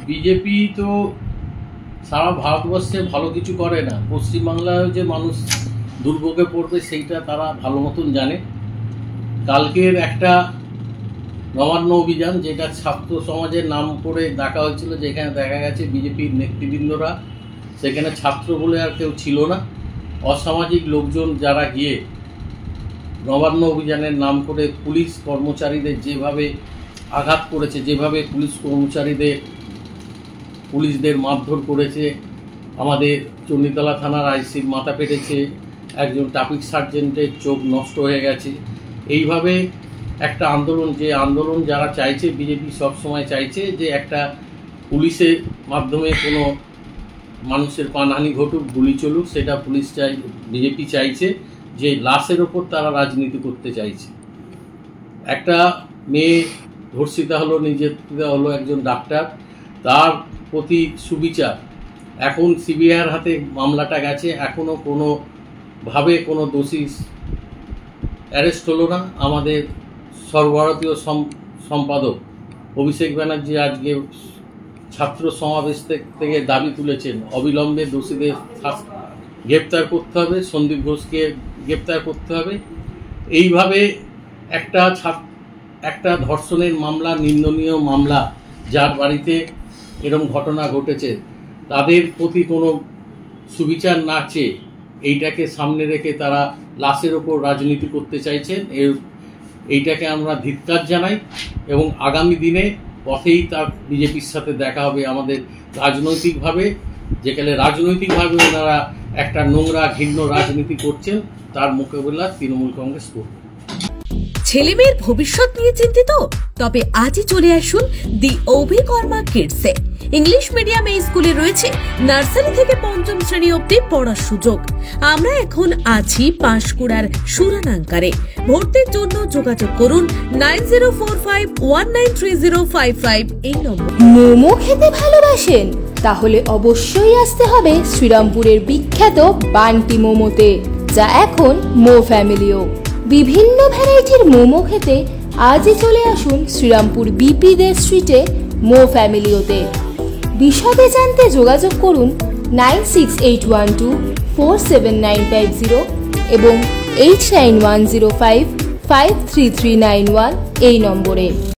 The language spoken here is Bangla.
বিজেপি তো সারা ভারতবর্ষে ভালো কিছু করে না, পশ্চিমবাংলায় যে মানুষ দুর্ভোগে পড়বে সেইটা তারা ভালো মতন জানে। কালকের একটা নবান্ন অভিযান, যেটা ছাত্র সমাজের নাম করে ডাকা হয়েছিল, যেখানে দেখা গেছে বিজেপির নেতৃবৃন্দরা সেখানে ছাত্র বলে আর কেউ ছিল না। অসামাজিক লোকজন যারা গিয়ে নবান্ন অভিযানের নাম করে পুলিশ কর্মচারীদের যেভাবে আঘাত করেছে, যেভাবে পুলিশদের মারধর করেছে, আমাদের চণ্ডীতলা থানার আইসির মাথা পেটেছে, একজন ট্রাফিক সার্জেন্টের চোখ নষ্ট হয়ে গেছে। এইভাবে একটা আন্দোলন যারা চাইছে, বিজেপি সবসময় চাইছে যে একটা পুলিশের মাধ্যমে কোনো মানুষের প্রাণহানি ঘটুক, গুলি চলুক, সেটা বিজেপি চাইছে যে লাশের ওপর তারা রাজনীতি করতে চাইছে। একটা মেয়ে ধর্ষিতা হলো, নির্যাতিতা হলো, একজন ডাক্তার, তার প্রতি সুবিচার। এখন সিবিআইয়ের হাতে মামলাটা গেছে, এখনও কোনোভাবে কোনো দোষী অ্যারেস্ট হলো না। আমাদের সর্বভারতীয় সম্পাদক অভিষেক ব্যানার্জি আজকে ছাত্র সমাবেশ থেকে দাবি তুলেছেন অবিলম্বে দোষীদের গ্রেপ্তার করতে হবে, সন্দীপ ঘোষকে গ্রেপ্তার করতে হবে। এইভাবে একটা ধর্ষণের মামলা, নিন্দনীয় মামলা, যার বাড়িতে এরকম ঘটনা ঘটেছে, তাদের প্রতি কোনো সুবিচার না চেয়ে এইটাকে সামনে রেখে তারা লাশের ওপর রাজনীতি করতে চাইছেন। এইটাকে আমরা ধিক্কার জানাই এবং আগামী দিনে পথেই তার বিজেপির সাথে দেখা হবে আমাদের রাজনৈতিকভাবে। যেখানে রাজনৈতিকভাবে ওনারা একটা নোংরা ঘৃণ্য রাজনীতি করছেন, তার মোকাবিলা তৃণমূল কংগ্রেস করবে। ছেলে মেয়ের ভবিষ্যৎ নিয়ে চিন্তিত? তবে আজই চলে আসুন দি অভিকর্মা কিডসে। ইংলিশ মিডিয়াম এই স্কুলে রয়েছে নার্সারি থেকে পঞ্চম শ্রেণী অবধি পড়ার সুযোগ। আমরা এখন আছি পাঁশকুড়ার সুরানাঙ্কারে। ভর্তির জন্য যোগাযোগ করুন 9045193055 এই নম্বর। মোমো খেতে ভালোবাসেন? তাহলে অবশ্যই আসতে হবে শ্রীরামপুরের বিখ্যাত বান্টি মোমোতে, যা এখন মো ফ্যামিলিও। বিভিন্ন ভ্যারাইটির মোমো খেতে আজই চলে আসুন শ্রীরামপুর বিপি দে স্ট্রিটে মো ফ্যামিলিওতে। বিশদে জানতে যোগাযোগ করুন 9681247950 এবং 8910553391 এই নম্বরে।